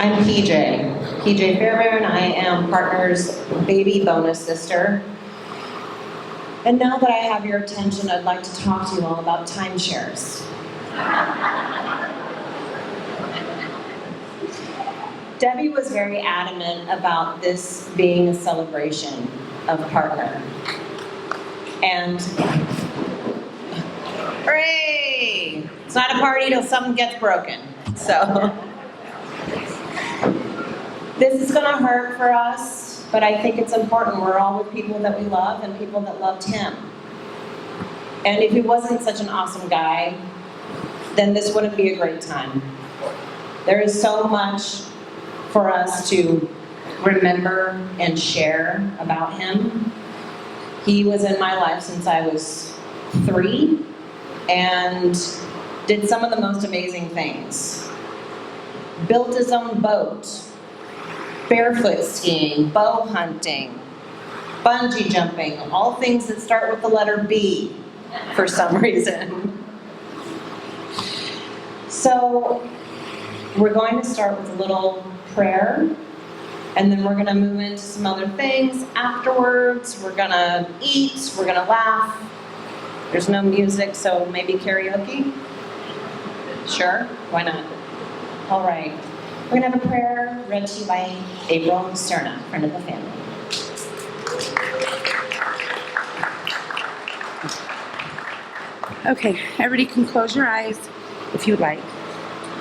I'm PJ Fairbairn. I am Partner's baby bonus sister. And now that I have your attention, I'd like to talk to you all about timeshares. Debbie was very adamant about this being a celebration of Partner. And hooray! It's not a party till something gets broken. So this is gonna hurt for us, but I think it's important. We're all with people that we love and people that loved him. And if he wasn't such an awesome guy, then this wouldn't be a great time. There is so much for us to remember and share about him. He was in my life since I was 3 and did some of the most amazing things. Built his own boat, barefoot skiing, bow hunting, bungee jumping, all things that start with the letter B for some reason. So we're going to start with a little prayer, and then we're going to move into some other things afterwards. We're going to eat, we're going to laugh. There's no music, so maybe karaoke? Sure, why not? All right. We're going to have a prayer read to you by April Cerna, friend of the family. Okay, everybody can close your eyes if you would like.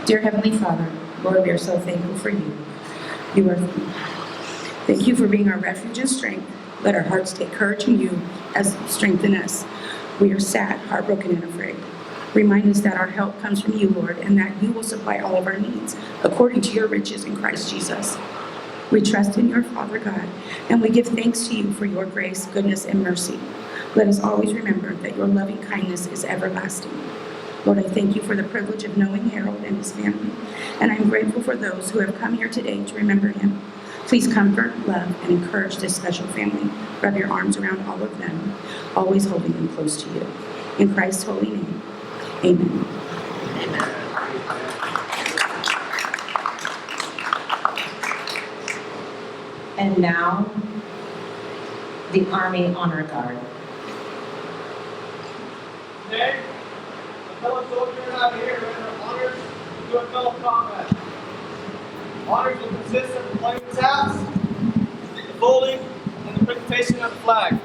Dear Heavenly Father, Lord, we are so thankful for you. Thank you for being our refuge and strength. Let our hearts take courage in you as strengthen us. We are sad, heartbroken, and afraid. Remind us that our help comes from you, Lord, and that you will supply all of our needs according to your riches in Christ Jesus. We trust in your Father God, and we give thanks to you for your grace, goodness, and mercy. Let us always remember that your loving kindness is everlasting. Lord, I thank you for the privilege of knowing Harold and his family, and I'm grateful for those who have come here today to remember him. Please comfort, love, and encourage this special family. Wrap your arms around all of them, always holding them close to you. In Christ's holy name, amen. And now, the Army Honor Guard. Today, the fellow soldiers out here render honors to a fellow combat. Honors will consist of the playing taps, the folding, and the presentation of the flag.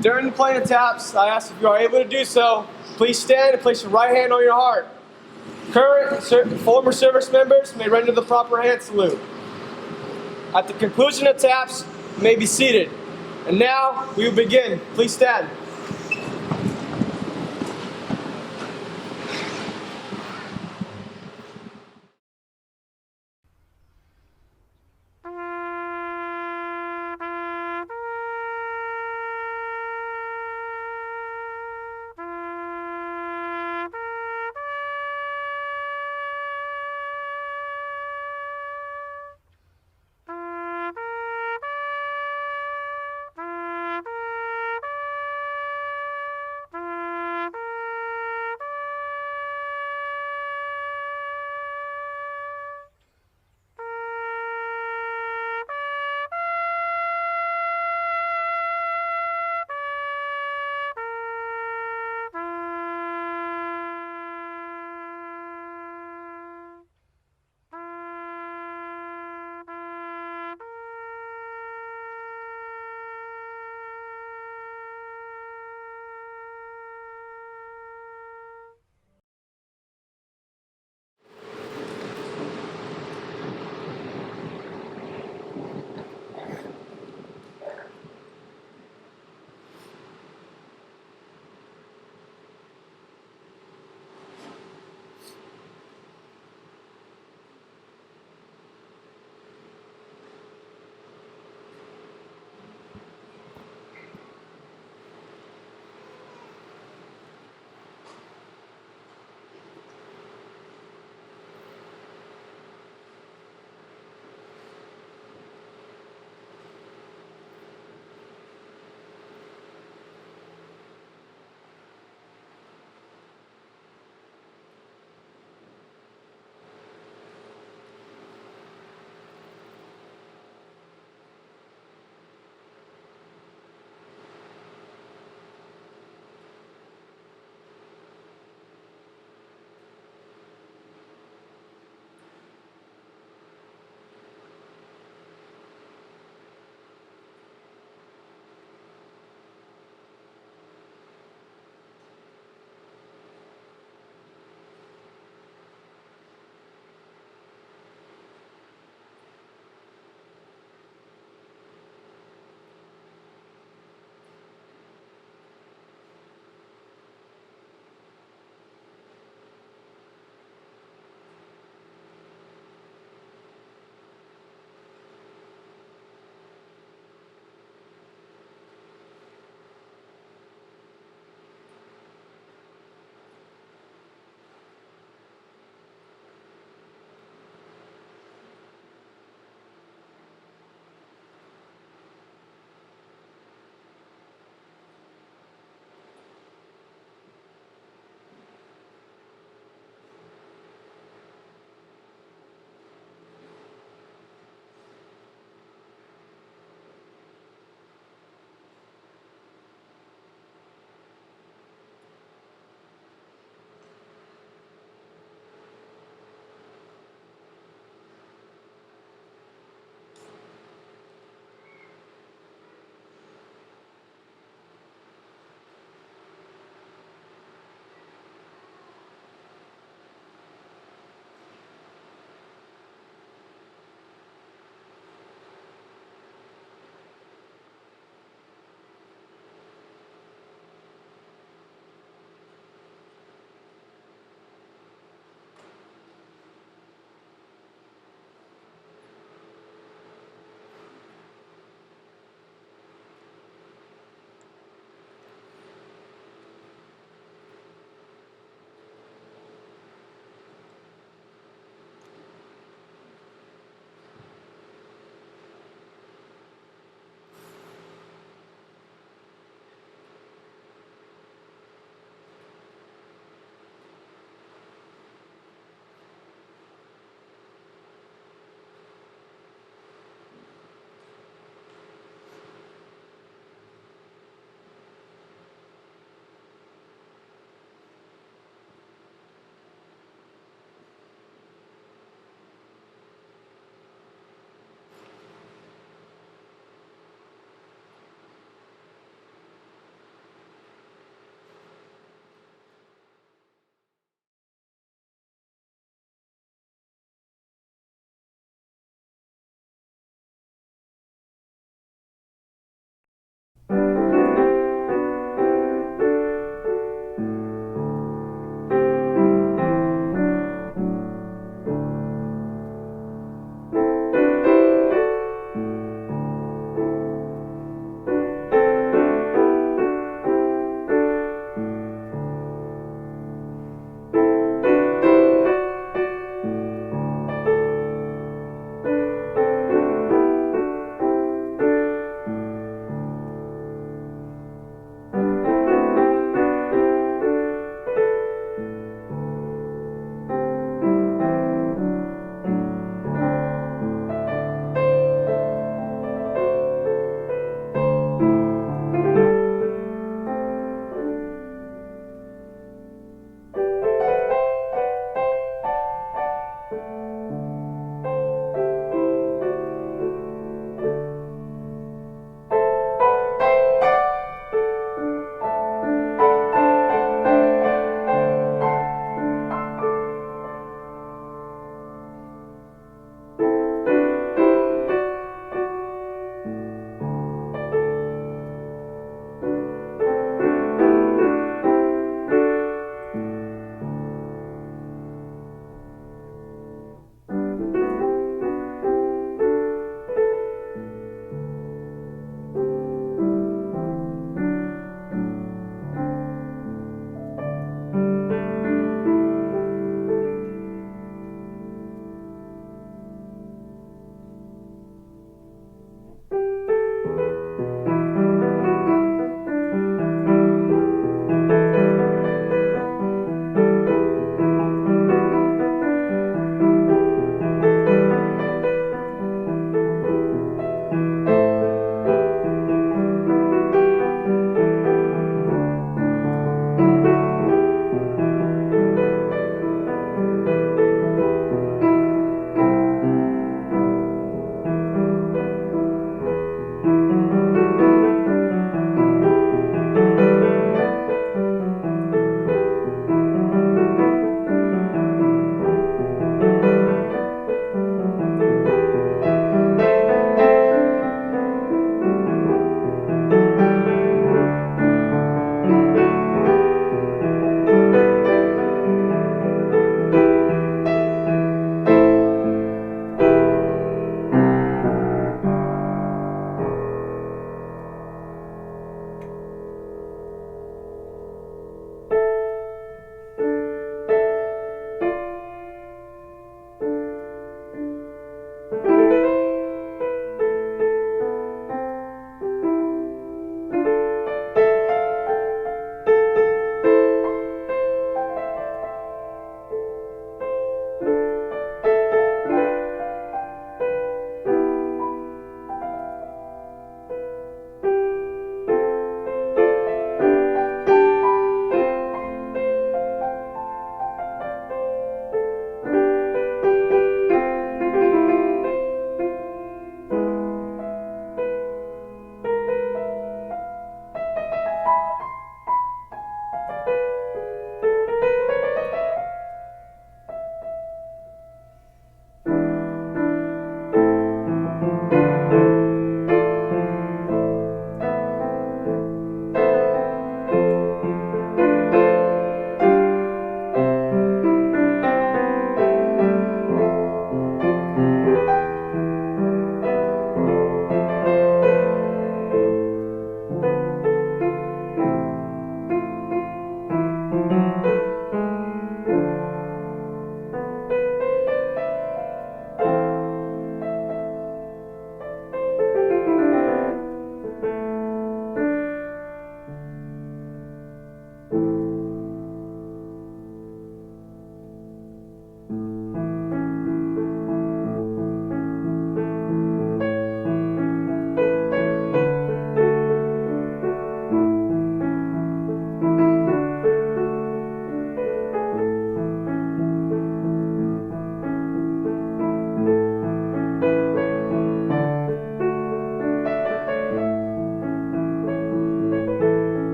During the playing of taps, I ask if you are able to do so, please stand and place your right hand on your heart. Current and former service members may render the proper hand salute. At the conclusion of taps, you may be seated. And now, we will begin. Please stand.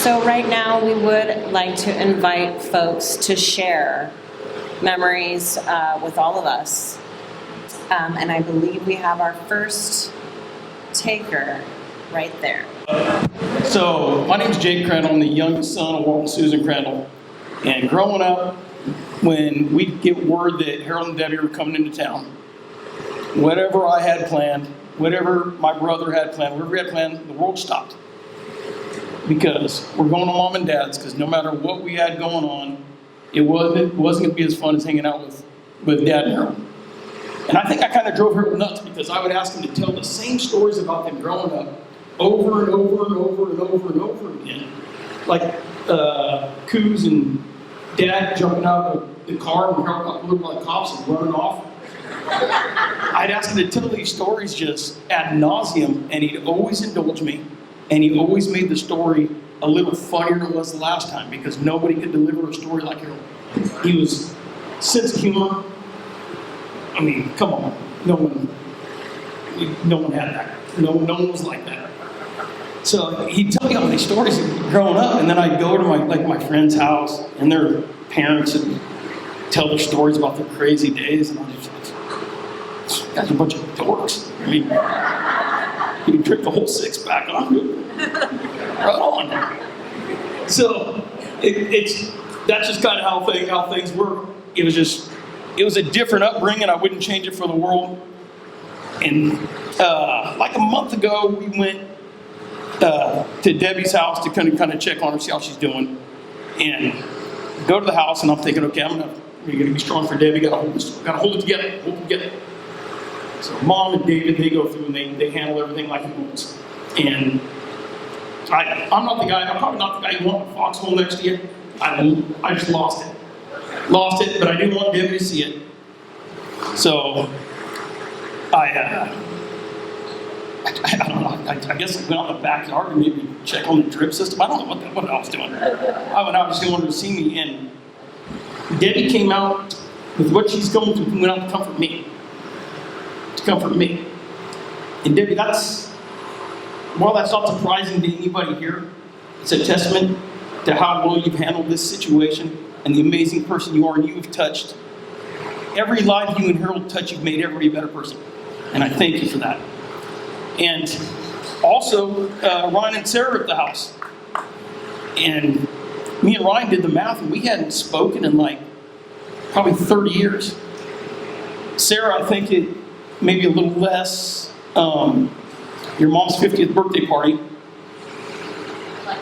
So right now, we would like to invite folks to share memories with all of us. And I believe we have our first taker right there. So, my name's Jake Crandall. I'm the youngest son of Walt and Susan Crandall. And growing up, when we'd get word that Harold and Debbie were coming into town, whatever I had planned, whatever my brother had planned, whatever we had planned, the world stopped. Because we're going to Mom and Dad's, because no matter what we had going on, it wasn't going to be as fun as hanging out with Dad and Harold. And I think I kind of drove Harold nuts, because I would ask him to tell the same stories about them growing up over and over and over and over and over again. Like Coos and Dad jumping out of the car and Harold got pulled by the cops and running off. I'd ask him to tell these stories just ad nauseum, and he'd always indulge me, and he always made the story a little funnier than it was the last time, because nobody could deliver a story like Harold. He was sense of humor. I mean, come on, no one had that. No one was like that. So he'd tell me all these stories growing up, and then I'd go to my friend's house, and their parents would tell their stories about their crazy days, and I was just like, "These guys are a bunch of dorks." I mean, you can drink the whole six-pack on it. Right on. So that's just kind of how things work. It was a different upbringing. I wouldn't change it for the world. And like a month ago, we went to Debbie's house to kind of check on her, see how she's doing, and go to the house. And I'm thinking, okay, we're gonna be strong for Debbie. Gotta hold it together. So Mom and David, they go through and they handle everything like it was. And I'm not the guy. I'm probably not the guy you want in a foxhole next to you. I just lost it, but I didn't want Debbie to see it. So I don't know. I guess I went out in the backyard and maybe check on the drip system. I don't know what I was doing. I went out just wanted to see me, and Debbie came out with what she's going through and went out to comfort me. And Debbie, while that's not surprising to anybody here, it's a testament to how well you've handled this situation and the amazing person you are, and you've touched every life you and Harold touch. You've made everybody a better person, and I thank you for that. And also, Ryan and Sarah are at the house. And me and Ryan did the math, and we hadn't spoken in probably 30 years. Sarah, I think it maybe a little less. Your mom's 50th birthday party.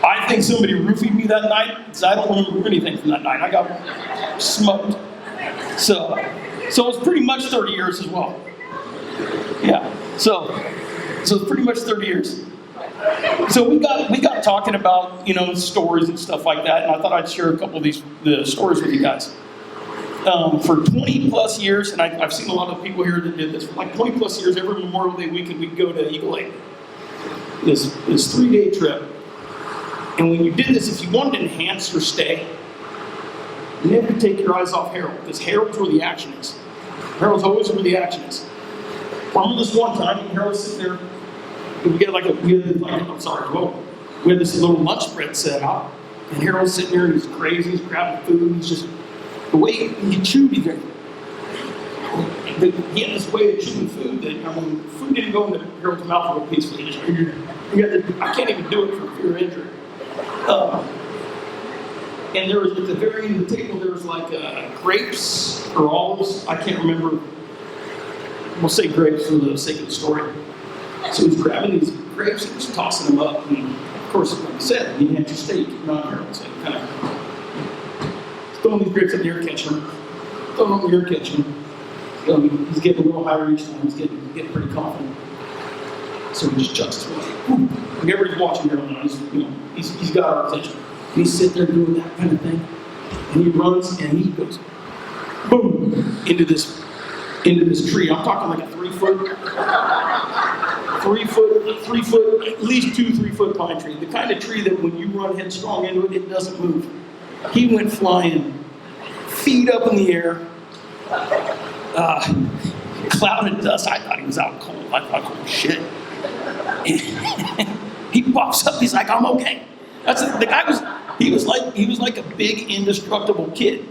I think somebody roofied me that night, because I don't remember anything from that night. I got smoked. So it was pretty much 30 years as well. Yeah. So it's pretty much 30 years. So we got talking about, stories and stuff like that, and I thought I'd share a couple of the stories with you guys. For 20 plus years, and I've seen a lot of people here that did this, for 20 plus years, every Memorial Day weekend we'd go to Eagle Lake. This 3-day trip. And when you did this, if you wanted to enhance your stay, you never take your eyes off Harold, because Harold's where the action is. Harold's always where the action is. I remember this one time, and Harold's sitting there, and we had this little lunch spread set out, and Harold's sitting there, and he's crazy, he's grabbing food, and he's just, the way he chewed, he had this way of chewing food that, food didn't go into Harold's mouth real peacefully. I can't even do it for fear of injury. And there was, at the very end of the table, there was grapes or olives. I can't remember. We'll say grapes for the sake of the story. So he's grabbing these grapes and just tossing them up. And of course, like I said, you had your steak, not Harold. So kind of throwing these grapes up in the air catching them. Throwing them in the air catching them. He's getting a little higher each time. He's getting pretty confident. So he just chucks his way. Whenever he's watching Harold now, he's got our attention. And he's sitting there doing that kind of thing. And he runs and he goes boom into this tree. I'm talking like a 3 foot, at least 2-3 foot pine tree. The kind of tree that when you run headstrong into it, it doesn't move. He went flying, feet up in the air, cloud of dust. I thought he was out cold. I thought, oh shit. He pops up, he's like, I'm okay. The guy he was like a big indestructible kid.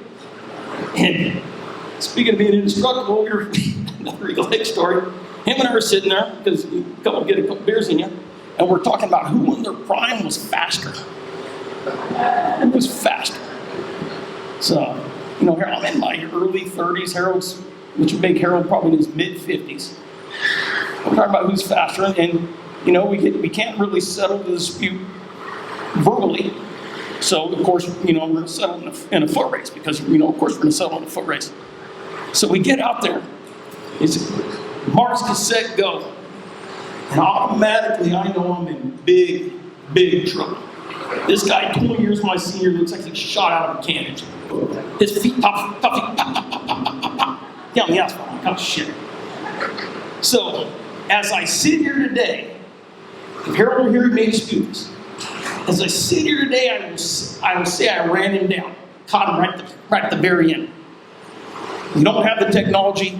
And speaking of being indestructible, here's another Eagle Lake story. Him and I were sitting there because get a couple beers in you, and we're talking about who in their prime was faster. Who was faster? So, here I'm in my early 30s. Harold's, which would make Harold probably in his mid 50s. We're talking about who's faster, and we can't really settle the dispute verbally. So of course, we're going to settle in a foot race because of course we're going to settle in a foot race. So we get out there. It's marks, cassette, go, and automatically I know I'm in big, big trouble. This guy, 20 years my senior, looks like he shot out of a cannon. His feet pop, pop, pop, pop, pop, pop, pop, pop, down the asphalt. I'm like, oh shit. So as I sit here today, if Harold were here, he may dispute this. As I sit here today, I will say I ran him down, caught him right at the very end. We don't have the technology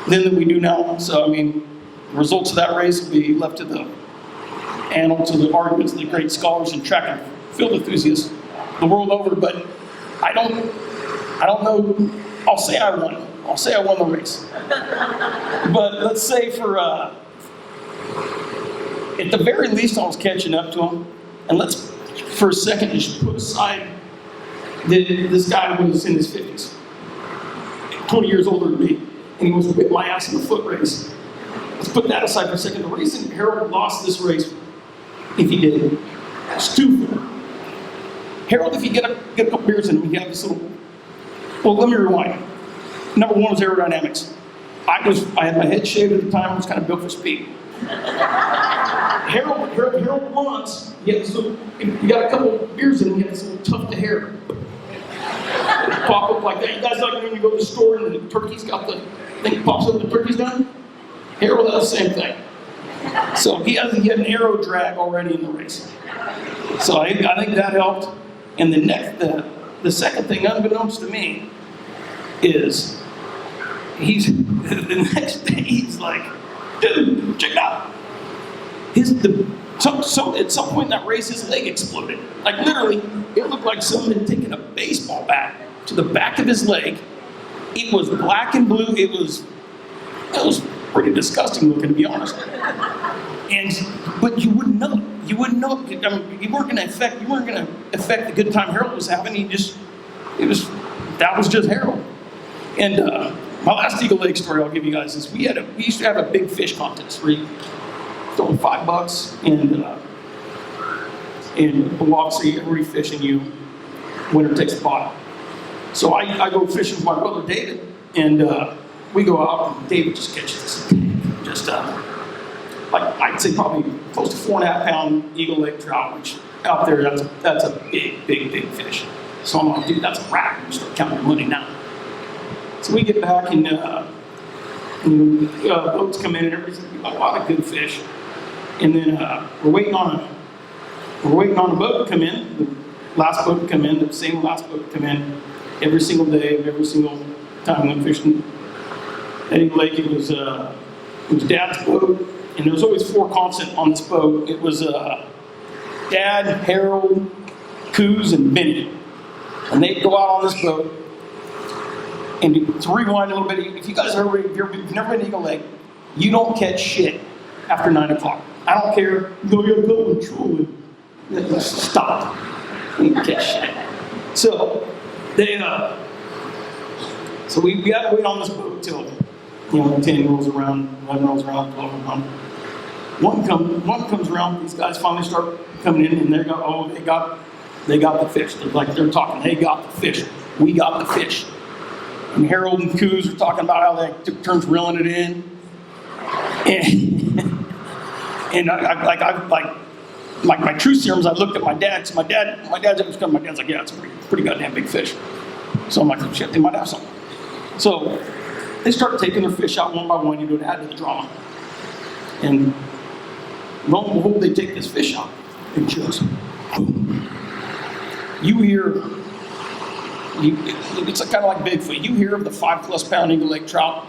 then that we do now, so the results of that race will be left to the arguments of the great scholars and track and field enthusiasts the world over. But I don't know. I'll say I won. I'll say I won the race. But let's say at the very least, I was catching up to him. And let's, for a second, just put aside that this guy was in his 50s, 20 years older than me, and he was whipping my ass in a foot race. Let's put that aside for a second. The reason Harold lost this race, if he did, was twofold. Harold, if you get a couple beers in him, you have this little. Well, let me rewind. Number one was aerodynamics. I had my head shaved at the time. I was kind of built for speed. Harold once, you got a couple beers in him, you had this little tuft of hair. Pop up like that. You guys like when you go to the store and the turkey's got the thing pops up, the turkey's done? Harold had the same thing. So he had an aero drag already in the race. So I think that helped. And the second thing, unbeknownst to me, is the next day he's like, dude, check it out. At some point in that race, his leg exploded. Like literally, it looked like someone had taken a baseball bat to the back of his leg. It was black and blue. It was pretty disgusting looking, to be honest. But you wouldn't know. You wouldn't know. You weren't going to affect the good time Harold was having. That was just Harold. And my last Eagle Lake story I'll give you guys is we used to have a big fish contest where you throw $5 and walk so every fish and you winner takes the bottom. So I go fishing with my brother David, and we go out and David just catches this I'd say probably close to 4.5 pound Eagle Lake trout, which out there that's a big, big, big fish. So I'm like, dude, that's a rack. We start counting money now. So we get back and boats come in and everything. A lot of good fish. And then we're waiting on a boat to come in. The last boat to come in, the same last boat to come in every single day, every single time we went fishing at Eagle Lake. It was Dad's boat, and there was always 4 constant on this boat. It was Dad, Harold, Coos, and Benny. And they'd go out on this boat. And to rewind a little bit, if you guys if you've never been to Eagle Lake, you don't catch shit after 9 o'clock. I don't care. You gotta go and troll it. Stop. You don't catch shit. So we had to wait on this boat till 10 rolls around, 11 rolls around, 12 rolls around. One comes around. These guys finally start coming in, and they got the fish. They're talking. They got the fish. We got the fish. And Harold and Coos are talking about how they took turns reeling it in. And my true serums, I looked at my dad. So my dad's always coming. My dad's like, yeah, it's a pretty goddamn big fish. So I'm like, oh, shit, they might have something. So they start taking their fish out one by one, to add to the drama. And lo and behold, they take this fish out. And just boom. You hear. It's kind of like Bigfoot. You hear of the 5+ pound Eagle Lake trout.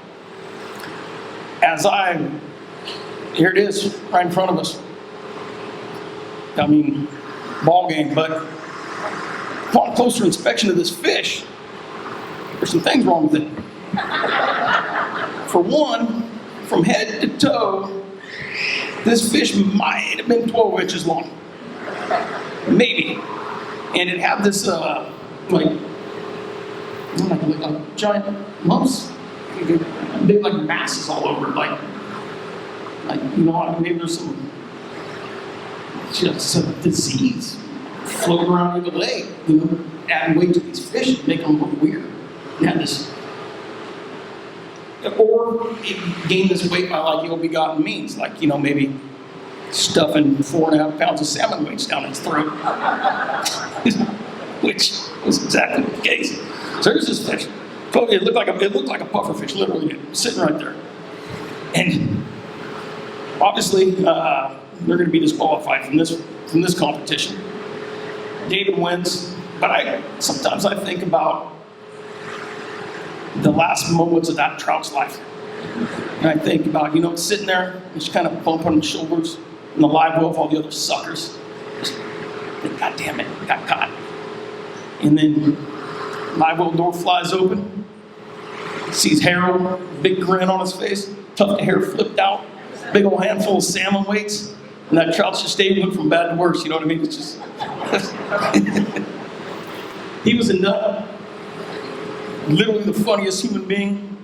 Here it is, right in front of us. ball game. But upon closer inspection of this fish, there's some things wrong with it. For one, from head to toe, this fish might have been 12 inches long. Maybe. And it had this, like giant lumps, big like masses all over it. Like you know, maybe there's some disease floating around in the lake, you know, adding weight to these fish and making them look weird. And had this, or it gained this weight by like ill-begotten means, like, you know, maybe stuffing 4.5 pounds of salmon weights down its throat, which was exactly the case. So there's this fish. It looked like a puffer fish, literally sitting right there. And obviously, they're going to be disqualified from this competition. David wins, but sometimes I think about the last moments of that trout's life. And I think about, you know, sitting there, just kind of bumping on the shoulders in the live well of all the other suckers. Just, God damn it, got caught. And then live well door flies open, sees Harold, big grin on his face, tuft of hair flipped out, big old handful of salmon weights, and that trout's just staying from bad to worse, you know what I mean? It's just, he was a nut. Literally the funniest human being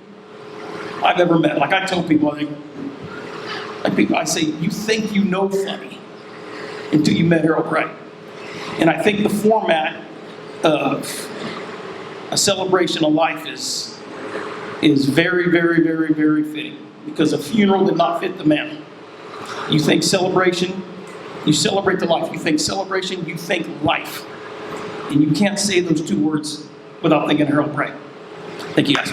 I've ever met. Like I tell people, I say, you think you know funny until you met Harold Bray. And I think the format of a celebration of life is very, very, very, very fitting, because a funeral did not fit the man. You think celebration, you celebrate the life. You think celebration, you think life. And you can't say those two words without thinking Harold Bray. Thank you, guys.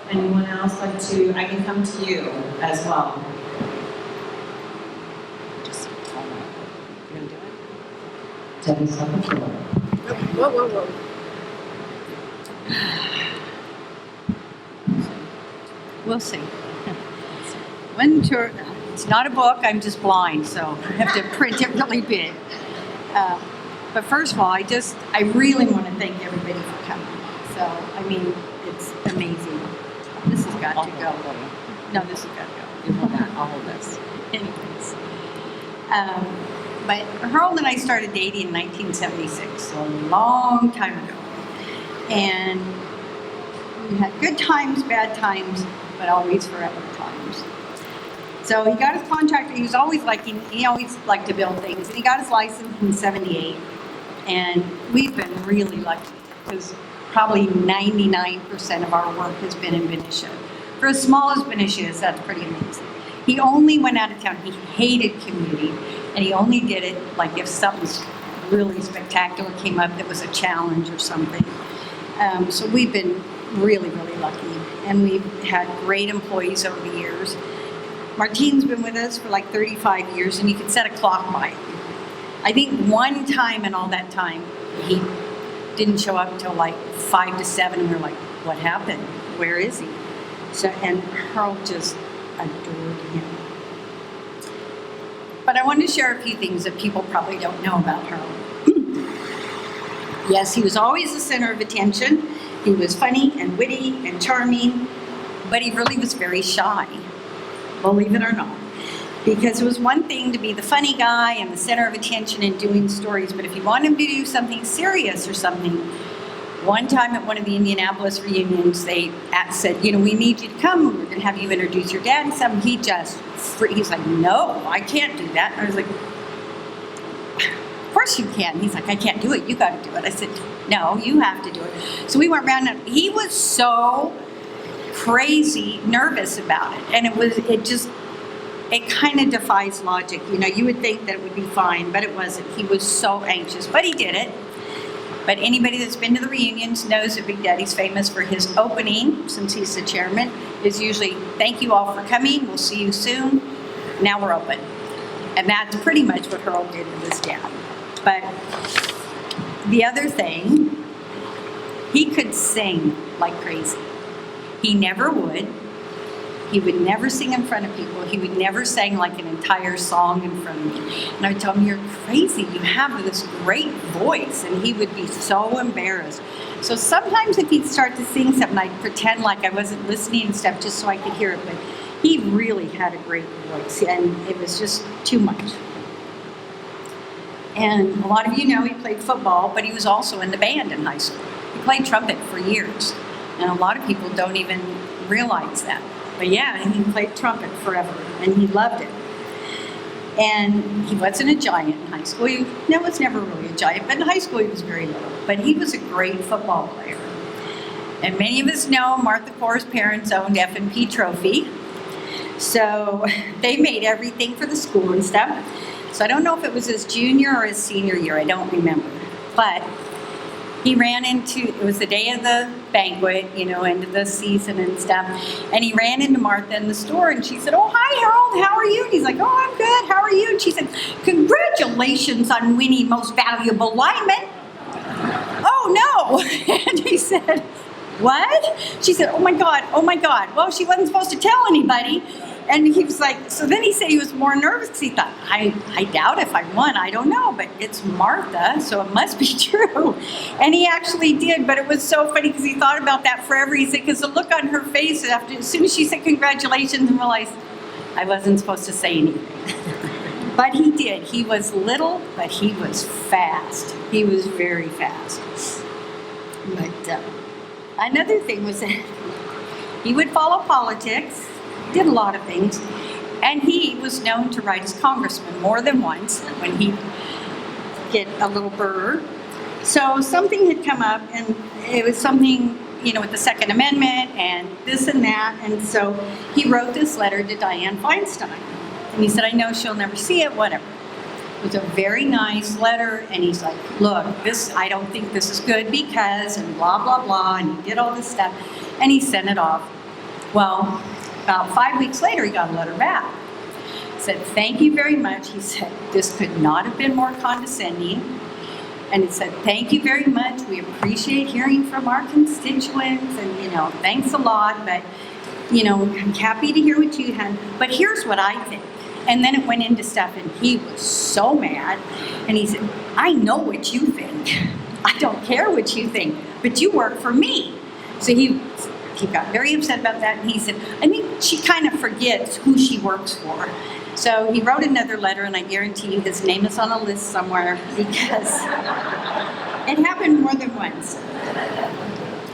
Anyone else like to, I can come to you as well. Just hold on. You gonna do it? Debbie's on the floor. Whoa. We'll see. It's not a book, I'm just blind, so I have to print it really big. But first of all, I really want to thank everybody for coming. So, I mean, it's amazing. This has got to go. No, this has got to go. You hold that, I'll hold this. Anyways. But Harold and I started dating in 1976, so a long time ago. And we had good times, bad times, but always forever times. So he got his contractor. He always liked to build things. And he got his license in '78. And we've been really lucky because probably 99% of our work has been in Benicia. For as small as Benicia is, that's pretty amazing. He only went out of town. He hated commuting. And he only did it like if something really spectacular came up that was a challenge or something. So we've been really, really lucky. And we've had great employees over the years. Martine's been with us for like 35 years, and you could set a clock by it. I think one time in all that time, he didn't show up until like 5 to 7, and we were like, what happened? Where is he? So, and Harold just adored him. But I wanted to share a few things that people probably don't know about Harold. Yes, he was always the center of attention. He was funny and witty and charming, but he really was very shy. Believe it or not. Because it was one thing to be the funny guy and the center of attention and doing stories, but if you want him to do something serious or something, one time at one of the Indianapolis reunions, they said, you know, we need you to come. We're going to have you introduce your dad and something. He's like, no, I can't do that. And I was like, of course you can. He's like, I can't do it. You got to do it. I said, no, you have to do it. So we went around, and he was so crazy nervous about it, and it kind of defies logic. You know, you would think that it would be fine, but it wasn't. He was so anxious, but he did it. But anybody that's been to the reunions knows that Big Daddy's famous for his opening, since he's the chairman, is usually, thank you all for coming, we'll see you soon, now we're open. And that's pretty much what Harold did with his dad. But the other thing He could sing like crazy. He never would. He would never sing in front of people. He would never sing like an entire song in front of me. And I would tell him, you're crazy. You have this great voice. And he would be so embarrassed. So sometimes if he'd start to sing something, I'd pretend like I wasn't listening and stuff just so I could hear it. But he really had a great voice. And it was just too much. And a lot of you know he played football, but he was also in the band in high school. He played trumpet for years. And a lot of people don't even realize that. But yeah, he played trumpet forever, and he loved it. And he wasn't a giant in high school. He was never really a giant, but in high school he was very little. But he was a great football player. And many of us know Martha Corr's parents owned F&P Trophy. So they made everything for the school and stuff. So I don't know if it was his junior or his senior year, I don't remember. But he ran into, it was the day of the banquet, end of the season and stuff, and he ran into Martha in the store, and she said, oh, hi, Harold, how are you? And he's like, oh, I'm good, how are you? And she said, congratulations on winning most valuable lineman. Oh, no. And he said, what? She said, oh, my God. Well, she wasn't supposed to tell anybody. And he was like, so then he said he was more nervous because he thought, I doubt if I won, I don't know, but it's Martha, so it must be true. And he actually did, but it was so funny because he thought about that forever. He said, because the look on her face as soon as she said congratulations and realized I wasn't supposed to say anything. But he did. He was little, but he was fast. He was very fast. But another thing was that he would follow politics. Did a lot of things, and he was known to write his congressman more than once when he'd get a little burr. So something had come up, and it was something, with the Second Amendment and this and that, and so he wrote this letter to Dianne Feinstein, and he said, I know she'll never see it, whatever. It was a very nice letter, and he's like, look, I don't think this is good because, and blah, blah, blah, and he did all this stuff, and he sent it off. Well, about 5 weeks later, he got a letter back. He said, thank you very much. He said, this could not have been more condescending. And he said, thank you very much. We appreciate hearing from our constituents. And, thanks a lot. But, I'm happy to hear what you had. But here's what I think. And then it went into stuff, and he was so mad. And he said, I know what you think. I don't care what you think. But you work for me. So he got very upset about that, and he said, I think she kind of forgets who she works for. So he wrote another letter, and I guarantee you his name is on a list somewhere because it happened more than once.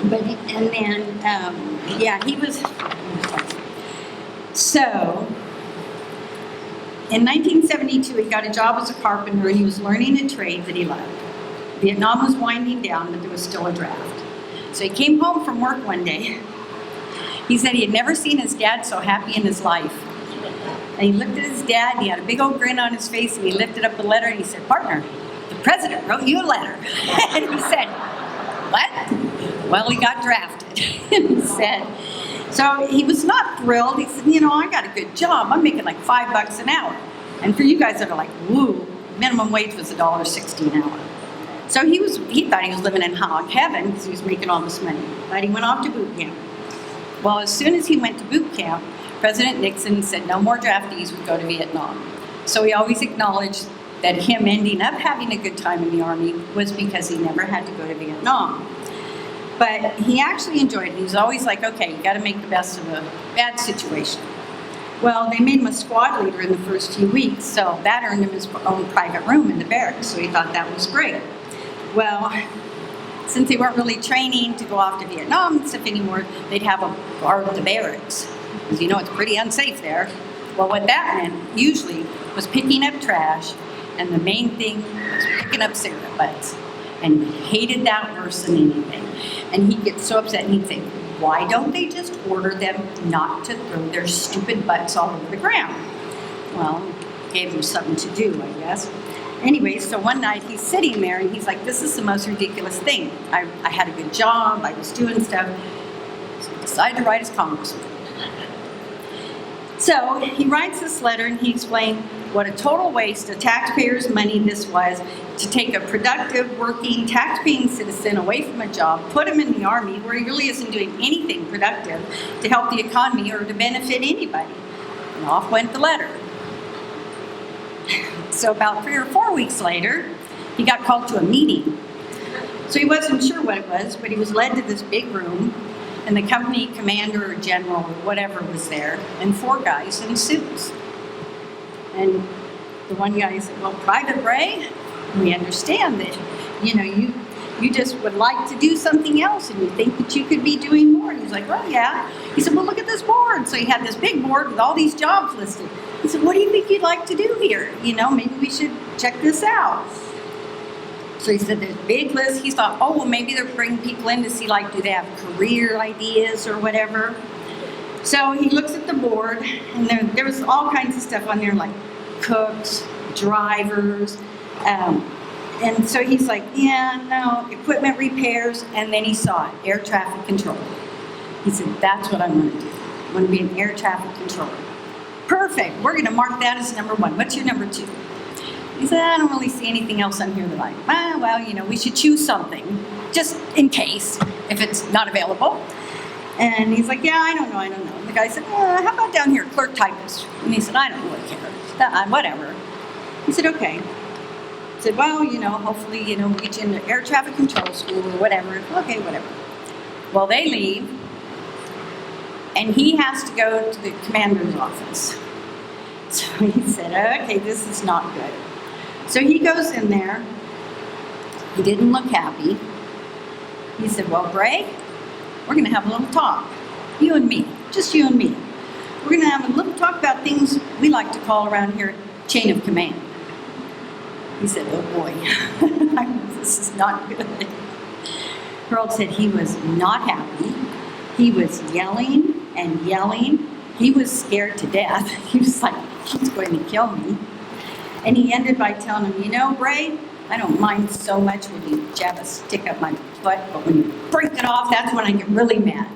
But, and then, he was, so, in 1972, he got a job as a carpenter, and he was learning a trade that he loved. Vietnam was winding down, but there was still a draft. So he came home from work one day. He said he had never seen his dad so happy in his life. And he looked at his dad, and he had a big old grin on his face, and he lifted up the letter, and he said, partner, the president wrote you a letter. And he said, what? Well, he got drafted. And he said, so he was not thrilled. He said, I got a good job. I'm making like $5 an hour. And for you guys that are like, woo, minimum wage was $1.60 an hour. So he thought he was living in hog heaven because he was making all this money. But he went off to boot camp. Well, as soon as he went to boot camp, President Nixon said no more draftees would go to Vietnam. So he always acknowledged that him ending up having a good time in the Army was because he never had to go to Vietnam. But he actually enjoyed it. He was always like, okay, you got to make the best of a bad situation. Well, they made him a squad leader in the first few weeks, so that earned him his own private room in the barracks, so he thought that was great. Well, since they weren't really training to go off to Vietnam and stuff anymore, they'd have them guard the barracks. Because it's pretty unsafe there. Well, what that meant usually was picking up trash, and the main thing was picking up cigarette butts. And he hated that worse than anything. And he'd get so upset, and he'd think, why don't they just order them not to throw their stupid butts all over the ground? Well, gave them something to do, I guess. Anyway, so one night he's sitting there, and he's like, this is the most ridiculous thing. I had a good job, I was doing stuff. So he decided to write his congressman. So he writes this letter, and he explained what a total waste of taxpayers' money this was to take a productive, working, tax-paying citizen away from a job, put him in the Army where he really isn't doing anything productive to help the economy or to benefit anybody. And off went the letter. So about 3 or 4 weeks later, he got called to a meeting. So he wasn't sure what it was, but he was led to this big room, and the company commander or general or whatever was there, and 4 guys in suits. And the one guy said, well, Private Bray, we understand that, you just would like to do something else and you think that you could be doing more. And he's like, well, yeah. He said, well, look at this board. So he had this big board with all these jobs listed. He said, what do you think you'd like to do here? Maybe we should check this out. So he said, there's a big list. He thought, oh, well, maybe they're bringing people in to see, like, do they have career ideas or whatever. So he looks at the board, and there was all kinds of stuff on there, like cooks, drivers, and so he's like, yeah, no, equipment repairs, and then he saw it, air traffic control. He said, that's what I want to do. I want to be an air traffic controller. Perfect, we're going to mark that as number 1. What's your number 2? He said, I don't really see anything else on here that we should choose something, just in case, if it's not available. And he's like, yeah, I don't know. And the guy said, how about down here, clerk typist? And he said, I don't really care, whatever. He said, okay. He said, well, hopefully, we'll get you into air traffic control school or whatever. Okay, whatever. Well, they leave, and he has to go to the commander's office. So he said, okay, this is not good. So he goes in there. He didn't look happy. He said, well, Bray, we're going to have a little talk. You and me, just you and me. We're going to have a little talk about things we like to call around here chain of command. He said, oh boy, this is not good. Harold said he was not happy. He was yelling and yelling. He was scared to death. He was like, he's going to kill me. And he ended by telling him, Bray, I don't mind so much when you jab a stick up my butt, but when you break it off, that's when I get really mad.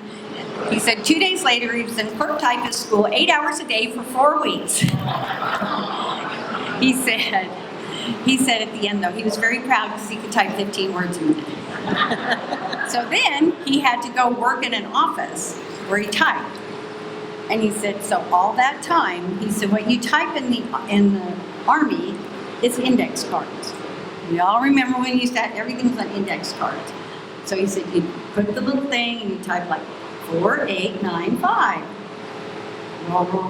He said 2 days later, he was in clerk typist school 8 hours a day for 4 weeks. He said at the end, though, he was very proud because he could type 15 words a minute. So then he had to go work in an office where he typed. And he said, so all that time, he said, what you type in the Army is index cards. We all remember when you used to have, everything was on index cards. So he said, you put the little thing and you type like 4895.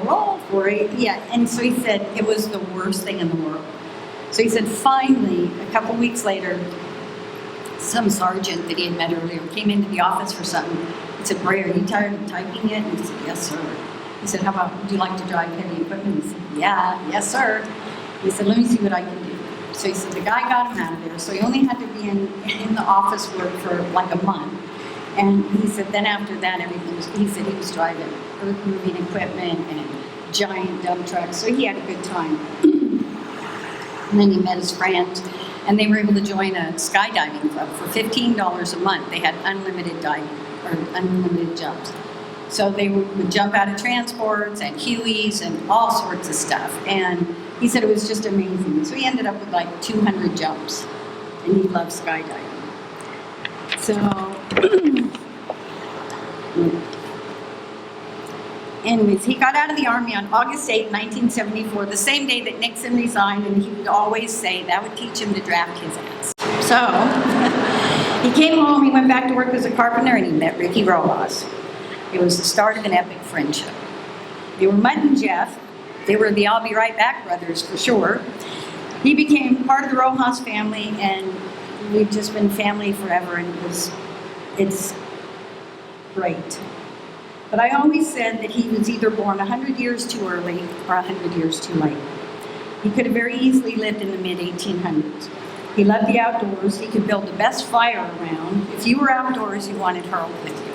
Roll, 48, yeah. And so he said it was the worst thing in the world. So he said finally, a couple weeks later, some sergeant that he had met earlier came into the office for something. He said, Bray, are you tired of typing it? And he said, yes, sir. He said, how about, would you like to drive heavy equipment? He said, yeah, yes, sir. He said, let me see what I can do. So he said, the guy got him out of there. So he only had to be in the office work for like a month. And he said, then after that, he said he was driving earth moving equipment and giant dump trucks. So he had a good time. And then he met his friends, and they were able to join a skydiving club for $15 a month. They had unlimited diving, or unlimited jumps. So they would jump out of transports and Hueys and all sorts of stuff. And he said it was just amazing. So he ended up with like 200 jumps, and he loved skydiving. So, anyways, he got out of the Army on August 8, 1974, the same day that Nixon resigned, and he would always say that would teach him to draft his ass. So, he came home, he went back to work as a carpenter, and he met Ricky Rojas. It was the start of an epic friendship. They were Mutt and Jeff. They were the I'll Be Right Back brothers for sure. He became part of the Rojas family, and we've just been family forever, and it's great. But I always said that he was either born 100 years too early or 100 years too late. He could have very easily lived in the mid-1800s. He loved the outdoors. He could build the best fire around. If you were outdoors, you wanted Harold with you.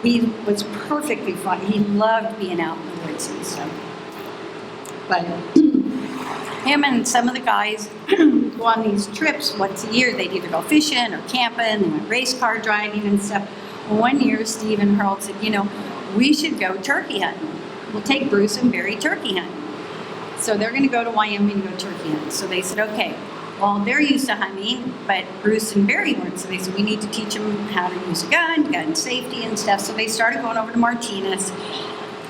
He was perfectly fine. He loved being out in the woods and stuff. But him and some of the guys go on these trips once a year. They'd either go fishing or camping. They went race car driving and stuff. Well, one year, Steve and Harold said, we should go turkey hunting. We'll take Bruce and Barry turkey hunting. So they're going to go to Wyoming and go turkey hunting. So they said, okay, Well, they're used to hunting, but Bruce and Barry weren't. So they said, we need to teach them how to use a gun safety and stuff. So they started going over to Martinez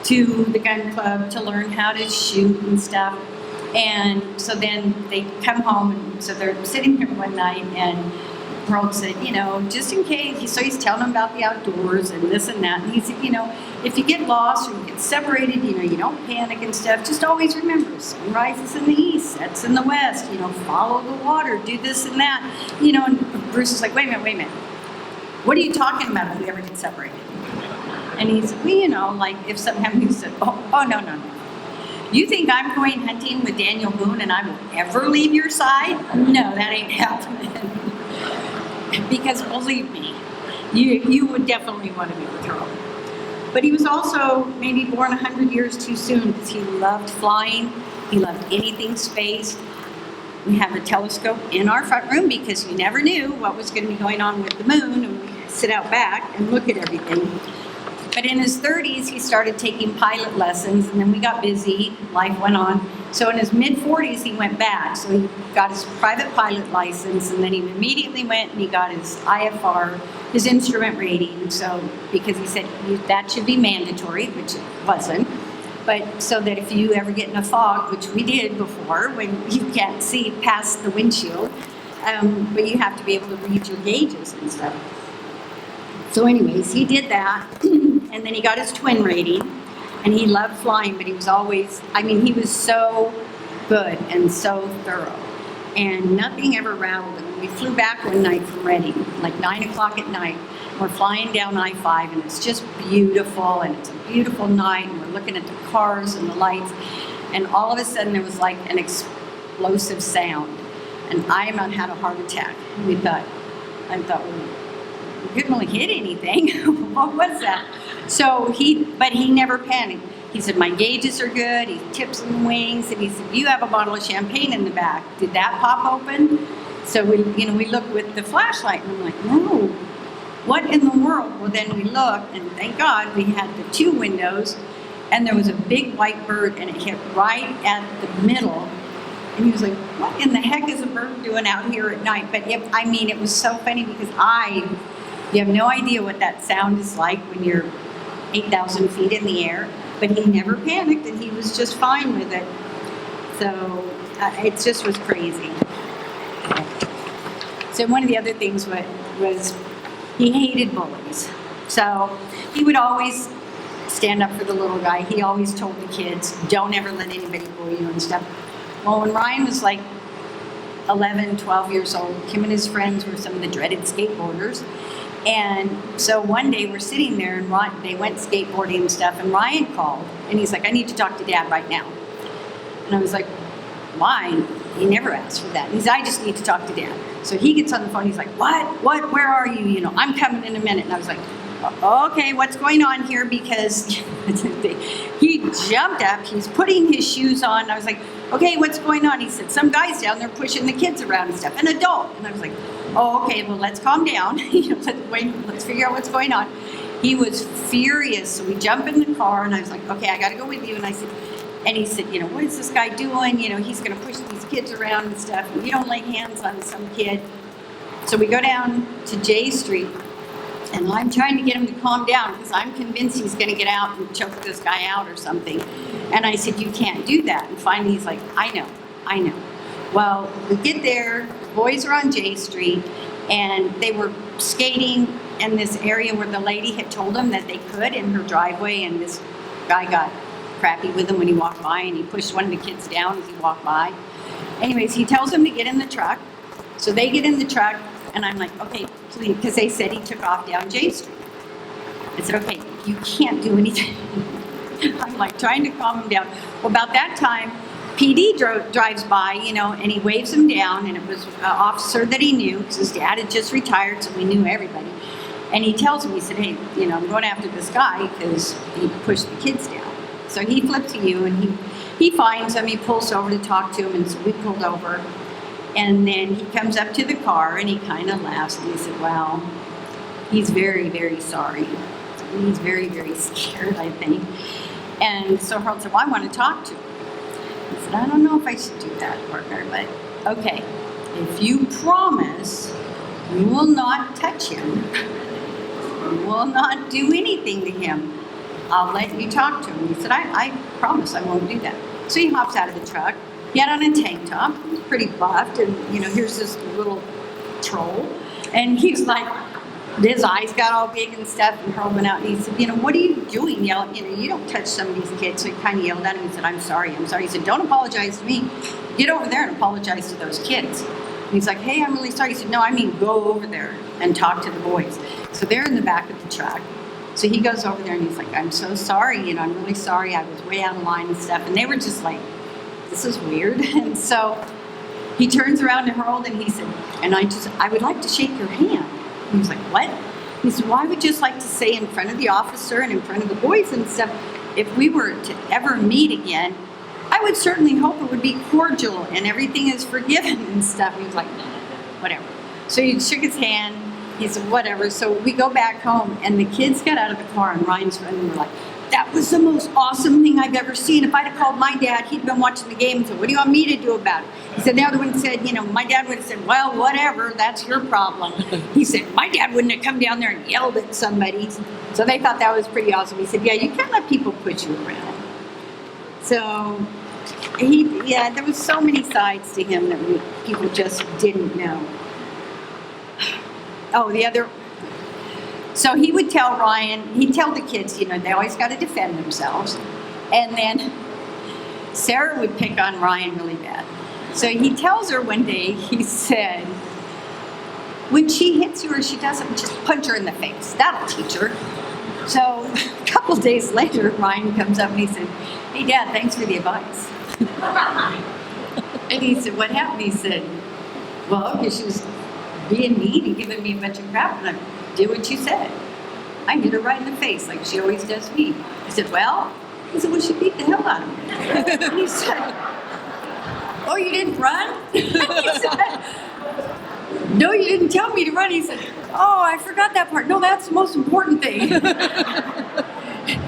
to the gun club to learn how to shoot and stuff. And so then they come home, and so they're sitting here one night, and Harold said, just in case, so he's telling them about the outdoors and this and that. And he said, if you get lost or you get separated, you don't panic and stuff. Just always remember, sun rises in the east, sets in the west, follow the water, do this and that. And Bruce is like, wait a minute. What are you talking about if we ever get separated? And he said, well, like if something happened, he said, oh, no. You think I'm going hunting with Daniel Boone and I will ever leave your side? No, that ain't happening. Because believe me, you would definitely want to be with Harold. But he was also maybe born 100 years too soon because he loved flying. He loved anything space. We have a telescope in our front room because you never knew what was going to be going on with the moon. And we sit out back and look at everything. But in his 30s, he started taking pilot lessons, and then we got busy, life went on. So in his mid-40s, he went back. So he got his private pilot license, and then he immediately went and he got his IFR, his instrument rating. So, because he said that should be mandatory, which it wasn't. But so that if you ever get in a fog, which we did before, when you can't see past the windshield, but you have to be able to read your gauges and stuff. So anyways, he did that, and then he got his twin rating, and he loved flying, but he was always, he was so good and so thorough, and nothing ever rattled him. We flew back one night from Reading, like 9 o'clock at night. We're flying down I-5, and it's just beautiful, and it's a beautiful night, and we're looking at the cars and the lights, and all of a sudden there was like an explosive sound, and I about had a heart attack. I thought, well, we couldn't really hit anything. What was that? So but he never panicked. He said, my gauges are good. He tips in the wings, and he said, you have a bottle of champagne in the back. Did that pop open? So we looked with the flashlight, and I'm like, no. What in the world? Well, then we looked, and thank God we had the two windows, and there was a big white bird, and it hit right at the middle. And he was like, what in the heck is a bird doing out here at night? But it was so funny because you have no idea what that sound is like when you're 8,000 feet in the air. But he never panicked, and he was just fine with it. So it just was crazy. So one of the other things was he hated bullies. So he would always stand up for the little guy. He always told the kids, don't ever let anybody bully you and stuff. Well, when Ryan was like 11, 12 years old, him and his friends were some of the dreaded skateboarders. And so one day we're sitting there, and they went skateboarding and stuff, and Ryan called, and he's like, I need to talk to Dad right now. And I was like, why? He never asked for that. And he's, I just need to talk to Dad. So he gets on the phone, he's like, what, where are you? I'm coming in a minute. And I was like, okay, what's going on here? Because he jumped up, he's putting his shoes on, and I was like, okay, what's going on? He said, some guy's down there pushing the kids around and stuff, an adult. And I was like, oh, okay, well, let's calm down. Let's figure out what's going on. He was furious, so we jump in the car, and I was like, okay, I got to go with you. And he said, what is this guy doing? He's going to push these kids around and stuff, and you don't lay hands on some kid. So we go down to J Street, and I'm trying to get him to calm down because I'm convinced he's going to get out and choke this guy out or something. And I said, you can't do that. And finally he's like, I know. Well, we get there, the boys are on J Street, and they were skating in this area where the lady had told them that they could in her driveway, and this guy got crappy with him when he walked by, and he pushed one of the kids down as he walked by. Anyways, he tells them to get in the truck. So they get in the truck, and I'm like, okay, please, because they said he took off down J Street. I said, okay, you can't do anything. I'm like trying to calm him down. Well, about that time, PD drives by, and he waves him down, and it was an officer that he knew because his dad had just retired, so we knew everybody. And he tells him, he said, hey, I'm going after this guy because he pushed the kids down. So he flipped to you, and he finds him, he pulls over to talk to him, and so we pulled over. And then he comes up to the car, and he kind of laughs, and he said, well, he's very, very sorry. He's very, very scared, I think. And so Harold said, well, I want to talk to him. I said, I don't know if I should do that, partner, but okay. if you promise you will not touch him, you will not do anything to him, I'll let you talk to him. He said, I promise I won't do that. So he hops out of the truck. He had on a tank top, pretty buffed, and here's this little troll. And he's like, his eyes got all big and stuff, and Harold went out and he said, what are you doing? You don't touch some of these kids. So he kind of yelled at him. He said, I'm sorry. He said, don't apologize to me. Get over there and apologize to those kids. And he's like, hey, I'm really sorry. He said, no, I mean go over there and talk to the boys. So they're in the back of the truck. So he goes over there and he's like, I'm so sorry, I'm really sorry. I was way out of line and stuff. And they were just like, this is weird. And so he turns around to Harold and he said, and I would like to shake your hand. And he was like, what? He said, well, I would just like to say in front of the officer and in front of the boys and stuff, if we were to ever meet again, I would certainly hope it would be cordial and everything is forgiven and stuff. He was like, whatever. So he shook his hand. He said, whatever. So we go back home, and the kids got out of the car, and Ryan's friend, and we're like, that was the most awesome thing I've ever seen. If I'd have called my dad, he'd been watching the game and said, what do you want me to do about it? He said, the other one said, my dad would have said, well, whatever, that's your problem. He said, my dad wouldn't have come down there and yelled at somebody. So they thought that was pretty awesome. He said, yeah, you can't let people push you around. So there was so many sides to him that people just didn't know. So he would tell Ryan, he'd tell the kids, they always got to defend themselves. And then Sarah would pick on Ryan really bad. So he tells her one day, he said, when she hits you or she doesn't, just punch her in the face. That'll teach her. So a couple days later, Ryan comes up and he said, hey, Dad, thanks for the advice. And he said, what happened? He said, well, because she was being mean and giving me a bunch of crap, and I did what you said. I hit her right in the face like she always does me. I said, well, she beat the hell out of me. And he said, oh, you didn't run? He said, no, you didn't tell me to run. He said, oh, I forgot that part. No, that's the most important thing.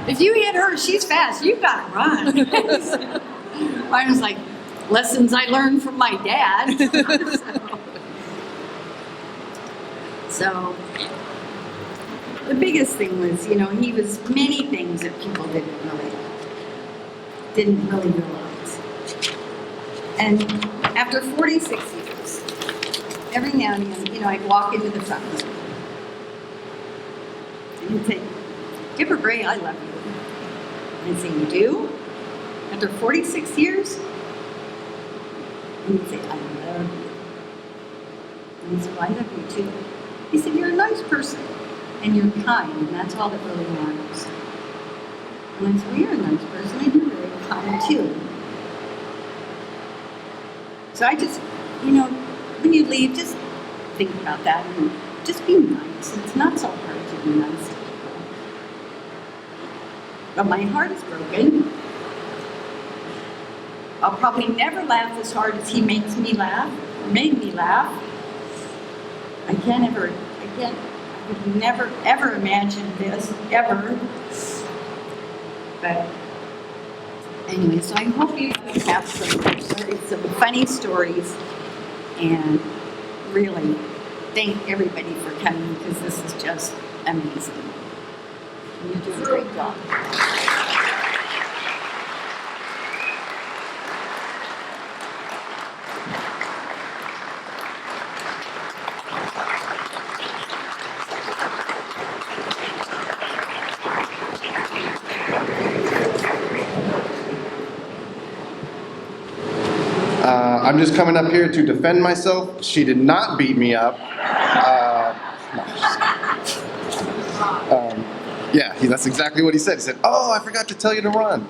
If you hit her, she's fast. You got to run. I was like, lessons I learned from my dad. So the biggest thing was, he was many things that people didn't really realize. And after 46 years, every now and then, I'd walk into the front room and he'd say, Dipper Bray, I love you. And I'd say, you do? After 46 years? And he'd say, I love you. And I said, well, I love you too. He said, you're a nice person, and you're kind, and that's all that really matters. And I said, well, you're a nice person, and you're very kind too. So I just, when you leave, just think about that, and just be nice. It's not so hard to be nice to people. But my heart is broken. I'll probably never laugh as hard as he makes me laugh, or made me laugh. I could never, ever imagine this, ever. But anyway, so I hope you have some funny stories, and really thank everybody for coming, because this is just amazing. And you do a great job. I'm just coming up here to defend myself. She did not beat me up. That's exactly what he said. He said, oh, I forgot to tell you to run.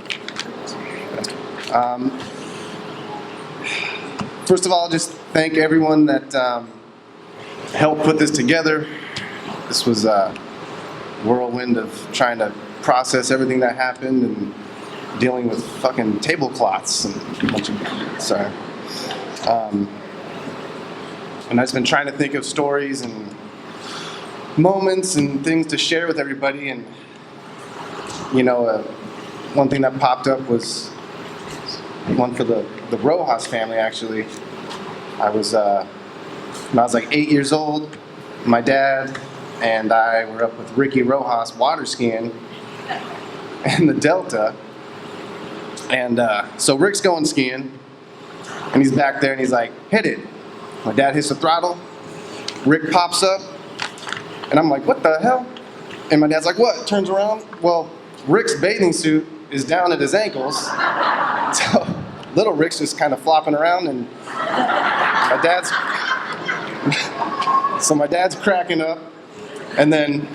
First of all, just thank everyone that helped put this together. This was a whirlwind of trying to process everything that happened and dealing with fucking tablecloths and a bunch of, sorry. And I've just been trying to think of stories and moments and things to share with everybody. And, one thing that popped up was one for the Rojas family, actually. I was when I was like 8 years old, my dad and I were up with Ricky Rojas water skiing in the Delta. And so Rick's going skiing, and he's back there, and he's like, hit it. My dad hits the throttle. Rick pops up, and I'm like, what the hell? And my dad's like, what? Turns around. Well, Rick's bathing suit is down at his ankles. So little Rick's just kind of flopping around, and my dad's cracking up. And then,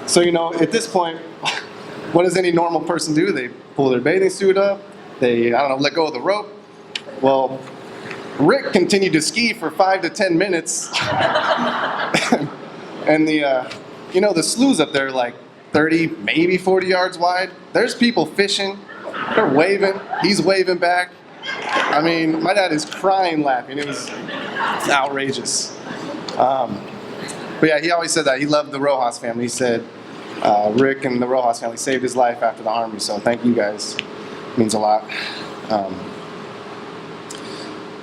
so at this point, what does any normal person do? They pull their bathing suit up. They, let go of the rope. Well, Rick continued to ski for 5 to 10 minutes. And the sloughs up there, like 30, maybe 40 yards wide. There's people fishing. They're waving. He's waving back. I mean, my dad is crying laughing. It was outrageous. But yeah, he always said that. He loved the Rojas family. He said Rick and the Rojas family saved his life after the Army. So thank you guys. It means a lot.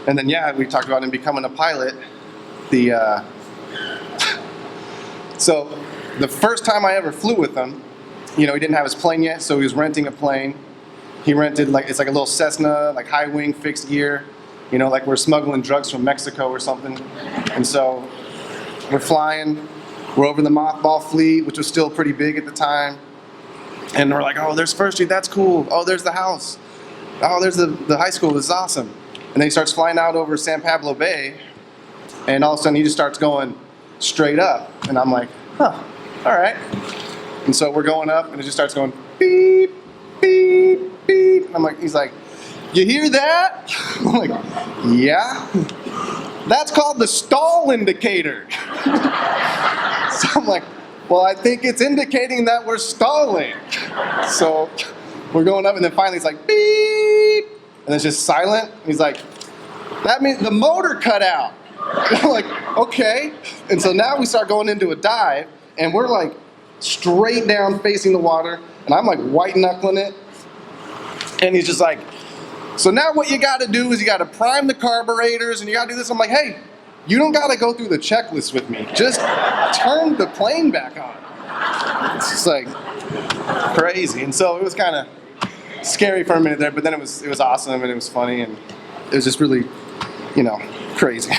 And then, yeah, we talked about him becoming a pilot. So the first time I ever flew with him, he didn't have his plane yet, so he was renting a plane. He rented, it's like a little Cessna, like high wing, fixed gear, like we're smuggling drugs from Mexico or something. And so we're flying, we're over the mothball fleet, which was still pretty big at the time. And we're like, oh, there's First Street, that's cool. Oh, there's the house. Oh, there's the high school, this is awesome. And then he starts flying out over San Pablo Bay, and all of a sudden he just starts going straight up. And I'm like, huh, all right. And so we're going up, and it just starts going beep, beep, beep. And he's like, you hear that? I'm like, yeah. That's called the stall indicator. So I'm like, well, I think it's indicating that we're stalling. So we're going up, and then finally it's like, beep. And it's just silent. And he's like, that means the motor cut out. And I'm like, okay. And so now we start going into a dive, and we're like straight down facing the water, and I'm like white knuckling it. And he's just like, so now what you got to do is you got to prime the carburetors, and you got to do this. I'm like, hey, you don't got to go through the checklist with me. Just turn the plane back on. It's just like crazy. And so it was kind of scary for a minute there, but then it was awesome, and it was funny, and it was just really, crazy.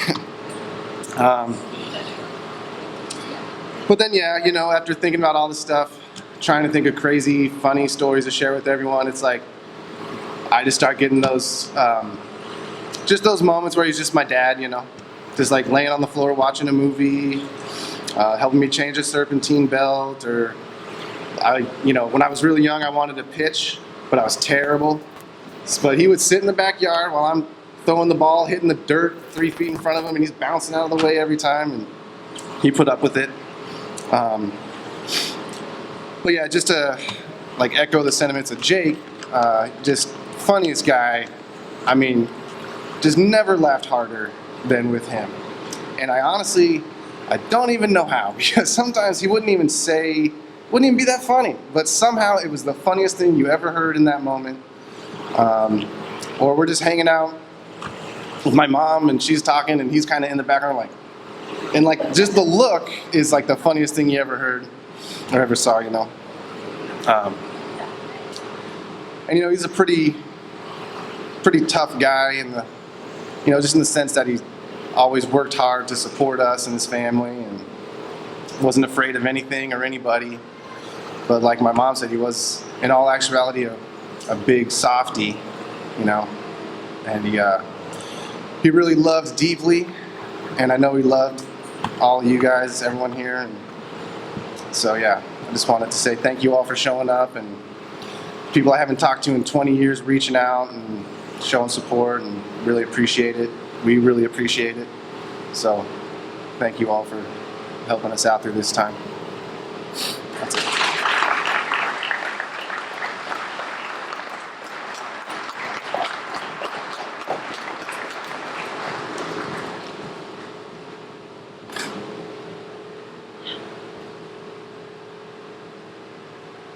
But then, yeah, after thinking about all this stuff, trying to think of crazy, funny stories to share with everyone, it's like I just start getting those, just those moments where he's just my dad, just like laying on the floor watching a movie, helping me change a serpentine belt, or when I was really young, I wanted to pitch, but I was terrible. But he would sit in the backyard while I'm throwing the ball, hitting the dirt 3 feet in front of him, and he's bouncing out of the way every time, and he put up with it. But yeah, just to echo the sentiments of Jake, just funniest guy. I mean, just never laughed harder than with him. And I don't even know how, because sometimes he wouldn't even be that funny, but somehow it was the funniest thing you ever heard in that moment. Or we're just hanging out with my mom, and she's talking, and he's kind of in the background, and just the look is like the funniest thing you ever heard or ever saw, And he's a pretty tough guy in the, just in the sense that he always worked hard to support us and his family, and wasn't afraid of anything or anybody. But like my mom said, he was, in all actuality, a big softie, and he really loved deeply, and I know he loved all of you guys, everyone here. And so yeah, I just wanted to say thank you all for showing up, and people I haven't talked to in 20 years reaching out and showing support, and really appreciate it. We really appreciate it. So thank you all for helping us out through this time. That's it.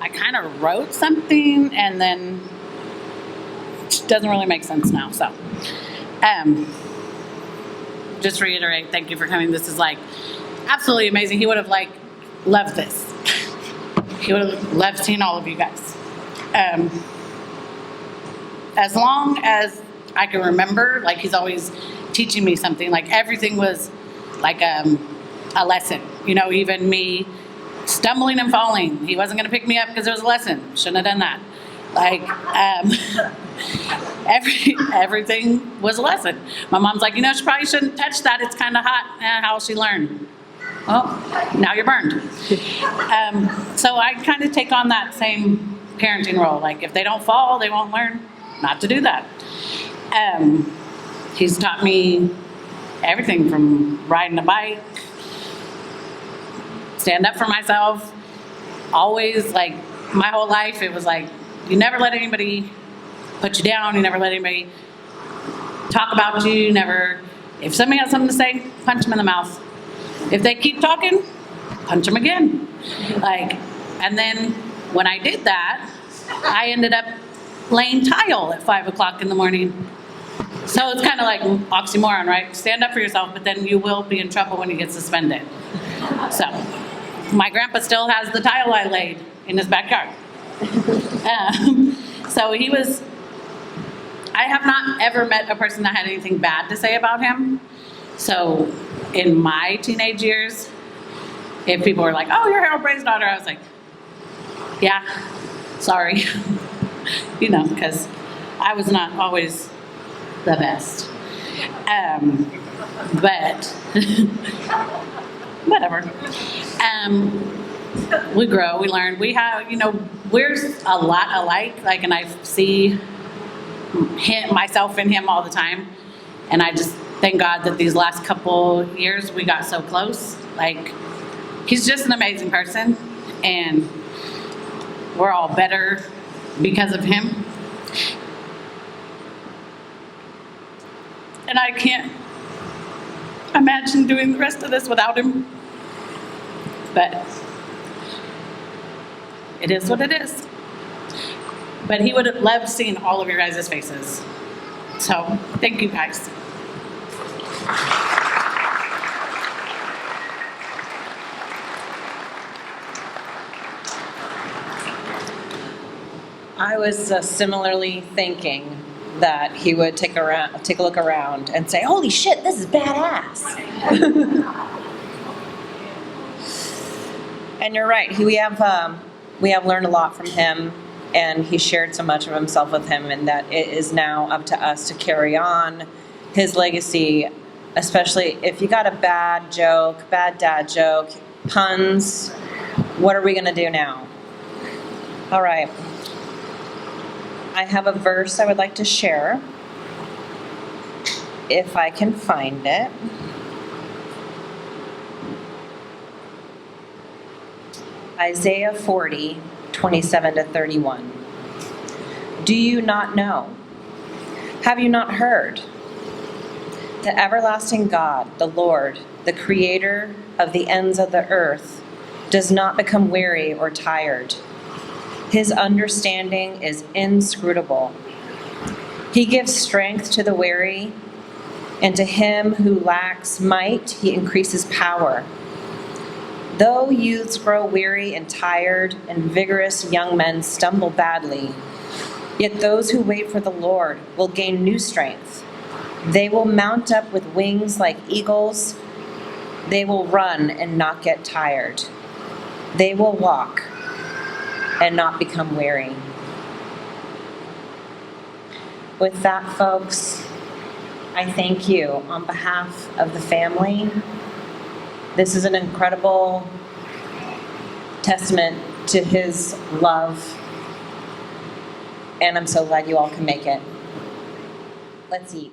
I kind of wrote something and then it doesn't really make sense now. So, just reiterate, thank you for coming. This is like absolutely amazing. He would have like loved this. He would have loved seeing all of you guys. As long as I can remember, like he's always teaching me something. Like everything was like a lesson. You know, even me stumbling and falling. He wasn't going to pick me up because it was a lesson. Shouldn't have done that. Like everything was a lesson. My mom's like, you know, she probably shouldn't touch that. It's kind of hot. How'll she learn? Well, now you're burned. So I kind of take on that same parenting role. Like if they don't fall, they won't learn not to do that. He's taught me everything from riding a bike, stand up for myself. Always, like my whole life, it was like you never let anybody put you down. You never let anybody talk about you. You never, if somebody has something to say, punch them in the mouth. If they keep talking, punch them again. Like, and then when I did that, I ended up laying tile at 5 o'clock in the morning. So it's kind of like oxymoron, right? Stand up for yourself, but then you will be in trouble when you get suspended. So my grandpa still has the tile I laid in his backyard. So he was, I have not ever met a person that had anything bad to say about him. So in my teenage years, if people were like, oh, you're Harold Bray's daughter, I was like, yeah, sorry. You know, because I was not always the best. But whatever. We grow, we learn. We have, you know, we're a lot alike. Like, and I see myself in him all the time. And I just thank God that these last couple years we got so close. Like, he's just an amazing person, and we're all better because of him. And I can't imagine doing the rest of this without him. But it is what it is. But he would have loved seeing all of your guys' faces. So thank you guys. I was similarly thinking that he would take a look around and say, holy shit, this is badass. And you're right. We have learned a lot from him, and he shared so much of himself with him, and that it is now up to us to carry on his legacy, especially if you got a bad joke, bad dad joke, puns. What are we going to do now? All right. I have a verse I would like to share, if I can find it. Isaiah 40, 27 to 31. Do you not know? Have you not heard? The everlasting God, the Lord, the creator of the ends of the earth, does not become weary or tired. His understanding is inscrutable. He gives strength to the weary, and to him who lacks might, he increases power. Though youths grow weary and tired, and vigorous young men stumble badly, yet those who wait for the Lord will gain new strength. They will mount up with wings like eagles. They will run and not get tired. They will walk and not become weary. With that, folks, I thank you on behalf of the family. This is an incredible testament to his love, and I'm so glad you all can make it. Let's eat.